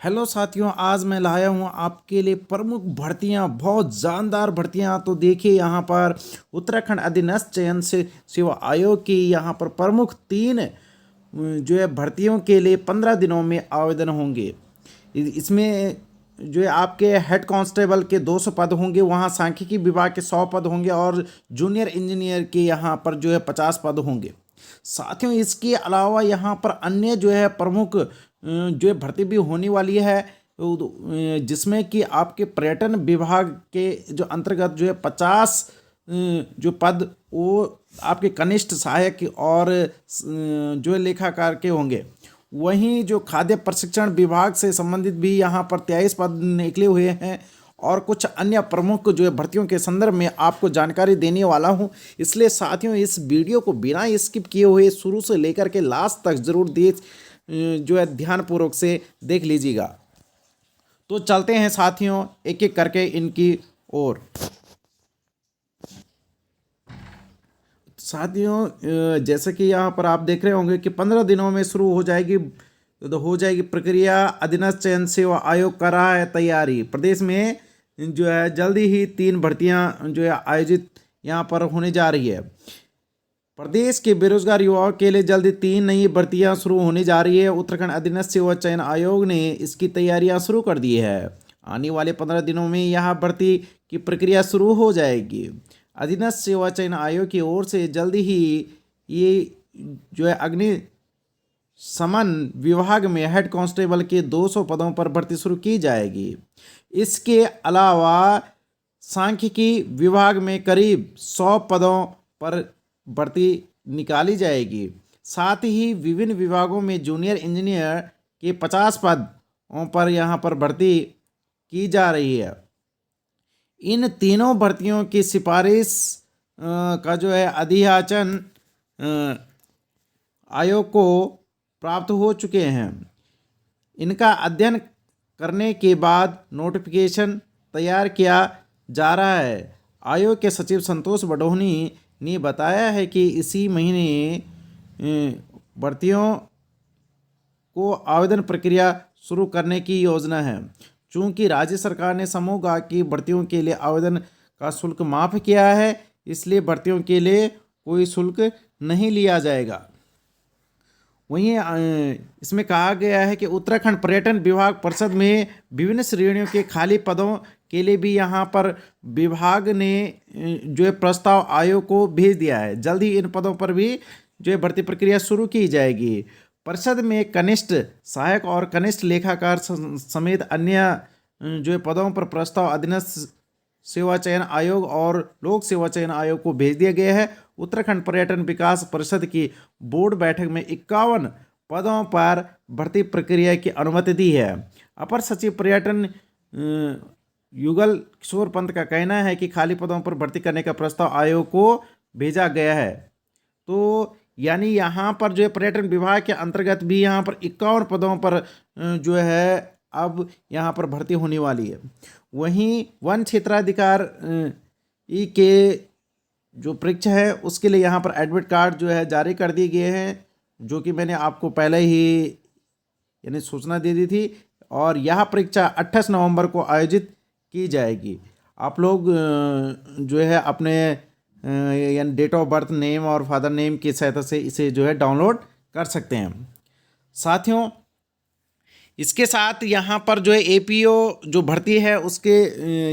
Hello साथियों, आज मैं लाया हूँ आपके लिए प्रमुख भर्तियाँ, बहुत जानदार भर्तियाँ। तो देखिए यहाँ पर उत्तराखंड अधीनस्थ चयन से सेवा आयोग की यहाँ पर प्रमुख तीन जो है भर्तियों के लिए 15 दिनों में आवेदन होंगे। इसमें जो है आपके हेड कांस्टेबल के 200 पद होंगे, वहाँ सांख्यिकी विभाग के 100 पद होंगे और जूनियर इंजीनियर के यहाँ पर जो है 50 पद होंगे। साथियों, इसके अलावा यहाँ पर अन्य जो है प्रमुख जो है भर्ती भी होने वाली है, जिसमें कि आपके पर्यटन विभाग के जो अंतर्गत जो है 50 जो पद वो आपके कनिष्ठ सहायक और जो है लेखाकार के होंगे। वहीं जो खाद्य प्रशिक्षण विभाग से संबंधित भी यहाँ पर 23 पद निकले हुए हैं और कुछ अन्य प्रमुख जो है भर्तियों के संदर्भ में आपको जानकारी देने वाला हूं। इसलिए साथियों, इस वीडियो को बिना स्किप किए हुए शुरू से लेकर के लास्ट तक जरूर जो है ध्यानपूर्वक से देख लीजिएगा। तो चलते हैं साथियों एक एक करके इनकी ओर। साथियों, जैसे कि यहाँ पर आप देख रहे होंगे कि 15 दिनों में शुरू हो जाएगी प्रक्रिया। अधीनस्थ चयन सेवा आयोग कर रहा है तैयारी। प्रदेश में जो है जल्दी ही 3 भर्तियां जो है आयोजित यहाँ पर होने जा रही है। प्रदेश के बेरोजगार युवाओं के लिए जल्दी 3 नई भर्तियां शुरू होने जा रही है। उत्तराखंड अधीनस्थ सेवा चयन आयोग ने इसकी तैयारियां शुरू कर दी है। आने वाले 15 दिनों में यह भर्ती की प्रक्रिया शुरू हो जाएगी। अधीनस्थ सेवा चयन आयोग की ओर से जल्दी ही ये जो है अग्निशमन विभाग में हेड कांस्टेबल के 200 पदों पर भर्ती शुरू की जाएगी। इसके अलावा सांख्यिकी विभाग में करीब 100 पदों पर भर्ती निकाली जाएगी। साथ ही विभिन्न विभागों में जूनियर इंजीनियर के 50 पदों पर यहाँ पर भर्ती की जा रही है। इन तीनों भर्तियों की सिफारिश का जो है अधियाचन आयोग को प्राप्त हो चुके हैं। इनका अध्ययन करने के बाद नोटिफिकेशन तैयार किया जा रहा है। आयोग के सचिव संतोष बडोनी ने बताया है कि इसी महीने भर्तियों को आवेदन प्रक्रिया शुरू करने की योजना है। चूंकि राज्य सरकार ने समूह की भर्तियों के लिए आवेदन का शुल्क माफ़ किया है, इसलिए भर्तियों के लिए कोई शुल्क नहीं लिया जाएगा। वहीं इसमें कहा गया है कि उत्तराखंड पर्यटन विभाग परिषद में विभिन्न श्रेणियों के खाली पदों के लिए भी यहाँ पर विभाग ने जो है प्रस्ताव आयोग को भेज दिया है। जल्द ही इन पदों पर भी जो है भर्ती प्रक्रिया शुरू की जाएगी। परिषद में कनिष्ठ सहायक और कनिष्ठ लेखाकार समेत अन्य जो है पदों पर प्रस्ताव अधीनस्थ सेवा चयन आयोग और लोक सेवा चयन आयोग को भेज दिया गया है। उत्तराखंड पर्यटन विकास परिषद की बोर्ड बैठक में 51 पदों पर भर्ती प्रक्रिया की अनुमति दी है। अपर सचिव पर्यटन युगल किशोर पंत का कहना है कि खाली पदों पर भर्ती करने का प्रस्ताव आयोग को भेजा गया है। तो यानी यहाँ पर जो है पर्यटन विभाग के अंतर्गत भी यहाँ पर 51 पदों पर जो है अब यहाँ पर भर्ती होने वाली है। वहीं वन क्षेत्राधिकार के जो परीक्षा है उसके लिए यहाँ पर एडमिट कार्ड जो है जारी कर दिए गए हैं, जो कि मैंने आपको पहले ही यानी सूचना दे दी थी। और यह परीक्षा 28 नवंबर को आयोजित की जाएगी। आप लोग जो है अपने यानी डेट ऑफ बर्थ, नेम और फादर नेम की सहायता से इसे जो है डाउनलोड कर सकते हैं। साथियों, इसके साथ यहाँ पर जो है एपीओ जो भर्ती है उसके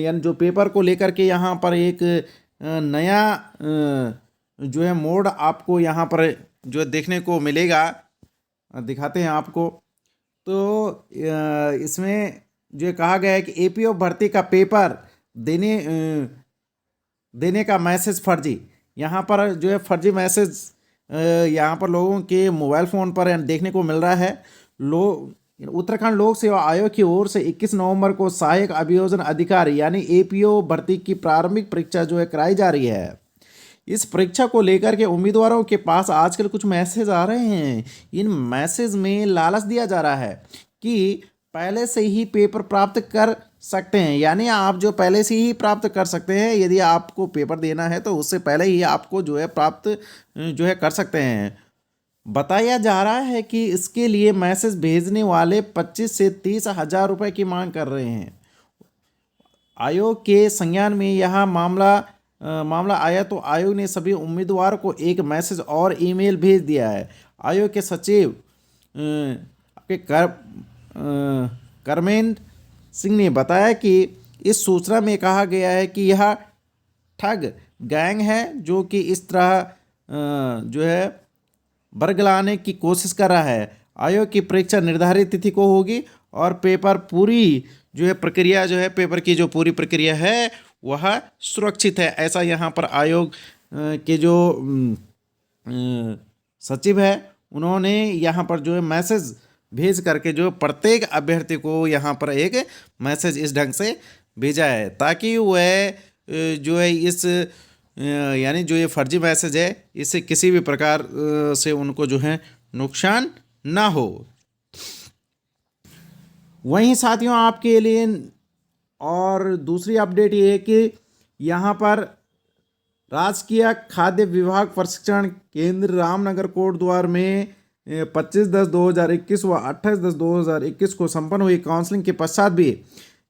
यानी जो पेपर को लेकर के यहाँ पर एक नया जो है मोड आपको यहाँ पर जो देखने को मिलेगा, दिखाते हैं आपको। तो इसमें जो कहा गया है कि एपीओ भर्ती का पेपर देने का मैसेज फर्जी। यहाँ पर जो है फर्जी मैसेज यहाँ पर लोगों के मोबाइल फ़ोन पर देखने को मिल रहा है। उत्तराखंड लोक सेवा आयोग की ओर से 21 नवंबर को सहायक अभियोजन अधिकारी यानी एपीओ भर्ती की प्रारंभिक परीक्षा जो है कराई जा रही है। इस परीक्षा को लेकर के उम्मीदवारों के पास आजकल कुछ मैसेज आ रहे हैं। इन मैसेज में लालच दिया जा रहा है कि पहले से ही पेपर प्राप्त कर सकते हैं, यानी आप जो पहले से ही प्राप्त कर सकते हैं। यदि आपको पेपर देना है तो उससे पहले ही आपको जो है प्राप्त जो है कर सकते हैं। बताया जा रहा है कि इसके लिए मैसेज भेजने वाले 25 से 30 हज़ार रुपये की मांग कर रहे हैं। आयोग के संज्ञान में यह मामला आया तो आयोग ने सभी उम्मीदवारों को एक मैसेज और ईमेल भेज दिया है। आयोग के सचिव आपके करमेंद्र सिंह ने बताया कि इस सूचना में कहा गया है कि यह ठग गैंग है जो कि इस तरह जो है बरगलाने की कोशिश कर रहा है। आयोग की परीक्षा निर्धारित तिथि को होगी और पेपर पूरी जो है प्रक्रिया जो है पेपर की जो पूरी प्रक्रिया है वह सुरक्षित है, ऐसा यहाँ पर आयोग के जो सचिव है उन्होंने यहाँ पर जो है मैसेज भेज करके जो प्रत्येक अभ्यर्थी को यहाँ पर एक मैसेज इस ढंग से भेजा है ताकि वह जो है इस यानी जो ये फर्जी मैसेज है इससे किसी भी प्रकार से उनको जो है नुकसान ना हो। वहीं साथियों आपके लिए और दूसरी अपडेट ये है कि यहाँ पर राजकीय खाद्य विभाग प्रशिक्षण केंद्र रामनगर कोटद्वार में 25/10/2021 व 28/10/2021 को संपन्न हुई काउंसलिंग के पश्चात भी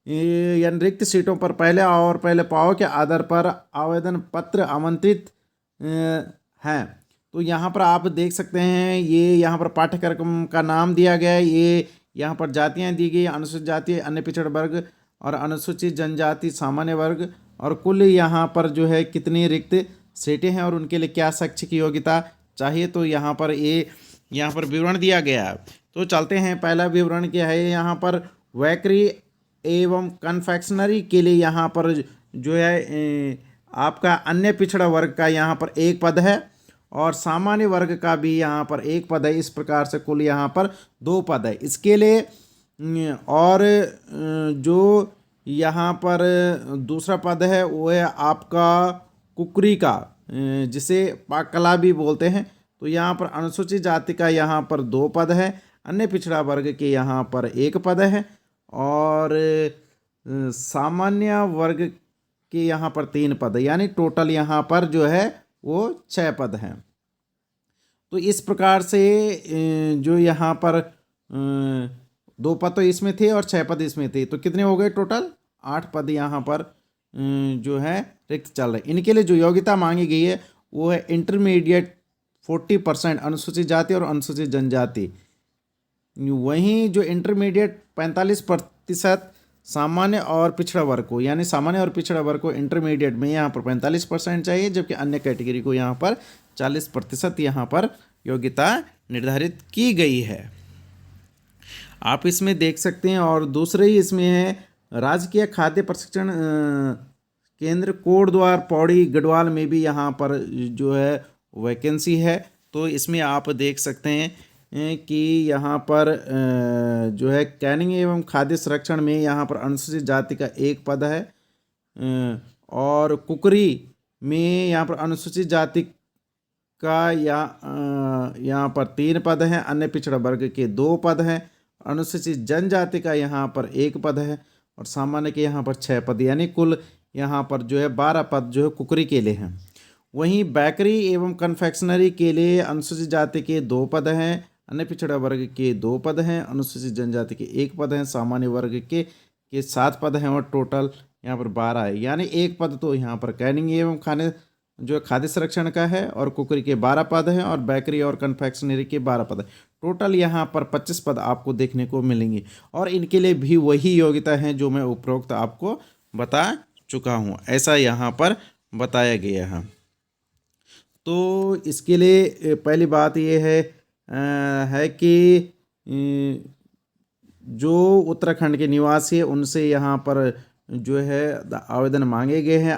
यानी रिक्त सीटों पर पहले पाव के आधार पर आवेदन पत्र आमंत्रित हैं। तो यहाँ पर आप देख सकते हैं ये यहाँ पर पाठ्यक्रम का नाम दिया गया है, ये यहाँ पर जातियाँ दी गई, अनुसूचित जाति, अन्य पिछड़ा वर्ग और अनुसूचित जनजाति, सामान्य वर्ग, और कुल यहाँ पर जो है कितनी रिक्त सीटें हैं और उनके लिए क्या शैक्षिक योग्यता चाहिए। तो यहाँ पर विवरण दिया गया है। तो चलते हैं, पहला विवरण क्या है यहाँ पर बेकरी एवं कन्फेक्शनरी के लिए यहाँ पर जो है आपका अन्य पिछड़ा वर्ग का यहाँ पर एक पद है और सामान्य वर्ग का भी यहाँ पर एक पद है। इस प्रकार से कुल यहाँ पर 2 पद है इसके लिए। और जो यहाँ पर दूसरा पद है वो है आपका कुकरी का, जिसे पाककला भी बोलते हैं। तो यहाँ पर अनुसूचित जाति का यहाँ पर 2 पद है, अन्य पिछड़ा वर्ग के यहाँ पर 1 पद है और सामान्य वर्ग के यहाँ पर 3 पद है, यानी टोटल यहाँ पर जो है वो 6 पद हैं। तो इस प्रकार से जो यहाँ पर 2 पद तो इसमें थे और 6 पद इसमें थे, तो कितने हो गए टोटल 8 पद यहाँ पर जो है रिक्त चल रहे। इनके लिए जो योग्यता मांगी गई है वो है इंटरमीडिएट 40% अनुसूचित जाति और अनुसूचित जनजाति। वहीं जो इंटरमीडिएट 45% सामान्य और पिछड़ा वर्ग को, यानी सामान्य और पिछड़ा वर्ग को इंटरमीडिएट में यहाँ पर 45% चाहिए, जबकि अन्य कैटेगरी को यहाँ पर 40% यहाँ पर योग्यता निर्धारित की गई है। आप इसमें देख सकते हैं। और दूसरे ही इसमें है राजकीय खाद्य प्रशिक्षण केंद्र कोटद्वार पौड़ी गढ़वाल में भी यहाँ पर जो है वैकेंसी है। तो इसमें आप देख सकते हैं कि यहाँ पर जो है कैनिंग एवं खाद्य संरक्षण में यहाँ पर अनुसूचित जाति का 1 पद है और कुकरी में यहाँ पर अनुसूचित जाति का यहाँ पर 3 पद हैं, अन्य पिछड़ा वर्ग के 2 पद हैं, अनुसूचित जनजाति का यहाँ पर 1 पद है और सामान्य के यहाँ पर 6 पद, यानी कुल यहाँ पर जो है 12 पद जो है कुकरी के लिए हैं। वहीं बेकरी एवं कन्फेक्शनरी के लिए अनुसूचित जाति के 2 पद हैं, अन्य पिछड़ा वर्ग के 2 पद हैं, अनुसूचित जनजाति के 1 पद हैं, सामान्य वर्ग के 7 पद हैं और टोटल यहाँ पर 12 है। यानी 1 पद तो यहाँ पर कैनिंग एवं खाद्य संरक्षण का है और कुकरी के 12 पद हैं और बेकरी और कन्फेक्शनरी के 12 पद हैं। टोटल यहाँ पर 25 पद आपको देखने को मिलेंगे और इनके लिए भी वही योग्यता है जो मैं उपरोक्त आपको बता चुका हूँ, ऐसा यहाँ पर बताया गया है। तो इसके लिए पहली बात ये है कि जो उत्तराखंड के निवासी है उनसे यहाँ पर जो है आवेदन मांगे गए हैं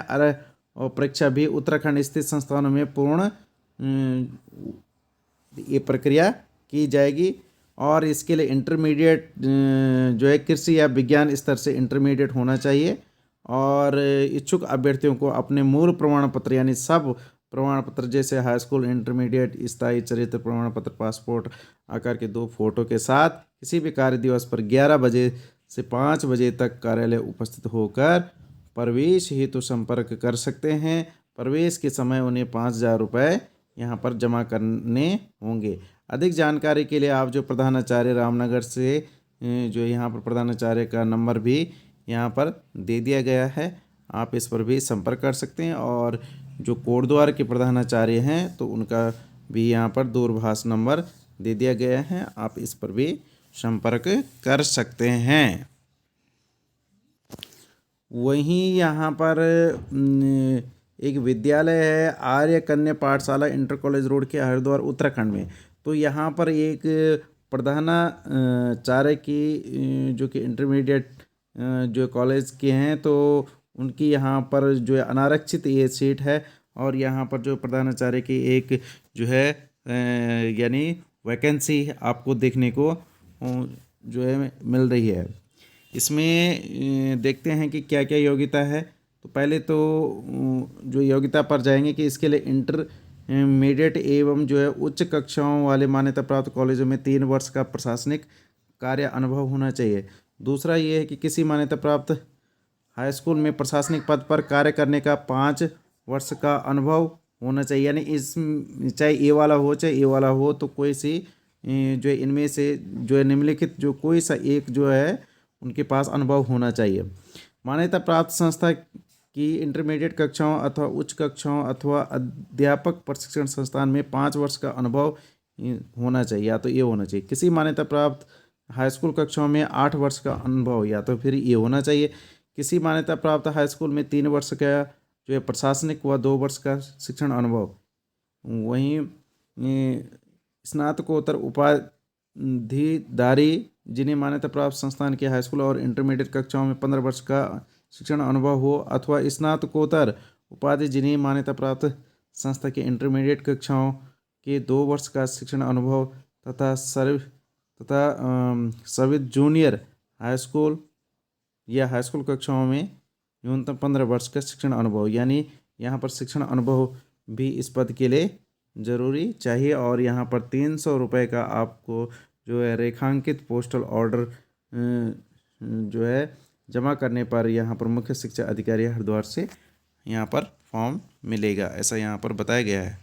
और परीक्षा भी उत्तराखंड स्थित संस्थानों में पूर्ण ये प्रक्रिया की जाएगी। और इसके लिए इंटरमीडिएट जो है कृषि या विज्ञान स्तर से इंटरमीडिएट होना चाहिए और इच्छुक अभ्यर्थियों को अपने मूल प्रमाण पत्र यानी सब प्रमाण पत्र जैसे हाई स्कूल, इंटरमीडिएट, स्थायी चरित्र प्रमाण पत्र, पासपोर्ट आकार के 2 फोटो के साथ किसी भी कार्य दिवस पर 11 बजे से 5 बजे तक कार्यालय उपस्थित होकर प्रवेश हेतु संपर्क कर सकते हैं। प्रवेश के समय उन्हें 5,000 रुपये यहाँ पर जमा करने होंगे। अधिक जानकारी के लिए आप जो प्रधानाचार्य रामनगर से जो यहाँ पर प्रधानाचार्य का नंबर भी यहाँ पर दे दिया गया है, आप इस पर भी संपर्क कर सकते हैं। और जो कोटद्वार के प्रधानाचार्य हैं तो उनका भी यहाँ पर दूरभाष नंबर दे दिया गया है, आप इस पर भी संपर्क कर सकते हैं। वहीं यहाँ पर एक विद्यालय है आर्य कन्या पाठशाला इंटर कॉलेज रोड के हरिद्वार उत्तराखंड में। तो यहाँ पर एक प्रधानाचार्य की जो कि इंटरमीडिएट जो कॉलेज के हैं तो उनकी यहाँ पर जो है अनारक्षित ये सीट है। और यहाँ पर जो प्रधानाचार्य की एक जो है यानी वैकेंसी आपको देखने को जो है मिल रही है। इसमें देखते हैं कि क्या क्या योग्यता है। तो पहले तो जो योग्यता पर जाएंगे कि इसके लिए इंटरमीडिएट एवं जो है उच्च कक्षाओं वाले मान्यता प्राप्त कॉलेजों में 3 वर्ष का प्रशासनिक कार्य अनुभव होना चाहिए। दूसरा ये है कि किसी मान्यता प्राप्त हाई स्कूल में प्रशासनिक पद पर कार्य करने का 5 वर्ष का अनुभव होना चाहिए। यानी इस चाहे ए वाला हो चाहे ए वाला हो तो कोई सी जो है इनमें से जो है निम्नलिखित जो कोई सा एक जो है उनके पास अनुभव होना चाहिए। मान्यता प्राप्त संस्था की इंटरमीडिएट कक्षाओं अथवा उच्च कक्षाओं अथवा अध्यापक प्रशिक्षण संस्थान में 5 वर्ष का अनुभव होना चाहिए, या तो ये होना चाहिए। किसी मान्यता प्राप्त हाई स्कूल कक्षाओं में 8 वर्ष का अनुभव, या तो फिर ये होना चाहिए। किसी मान्यता प्राप्त हाई स्कूल में 3 वर्ष का जो है प्रशासनिक व 2 वर्ष का शिक्षण अनुभव। वहीं स्नातकोत्तर उपाधिधारी जिन्हें मान्यता प्राप्त संस्थान के हाई स्कूल और इंटरमीडिएट कक्षाओं में 15 वर्ष का शिक्षण अनुभव हो, अथवा स्नातकोत्तर उपाधि जिन्हें मान्यता प्राप्त संस्था के इंटरमीडिएट कक्षाओं के 2 वर्ष का शिक्षण अनुभव तथा सभी जूनियर हाई स्कूल या हाई स्कूल कक्षाओं में न्यूनतम 15 वर्ष का शिक्षण अनुभव। यानी यहाँ पर शिक्षण अनुभव भी इस पद के लिए ज़रूरी चाहिए। और यहाँ पर 300 रुपये का आपको जो है रेखांकित पोस्टल ऑर्डर जो है जमा करने पर यहाँ पर मुख्य शिक्षा अधिकारी हरिद्वार से यहाँ पर फॉर्म मिलेगा, ऐसा यहाँ पर बताया गया है।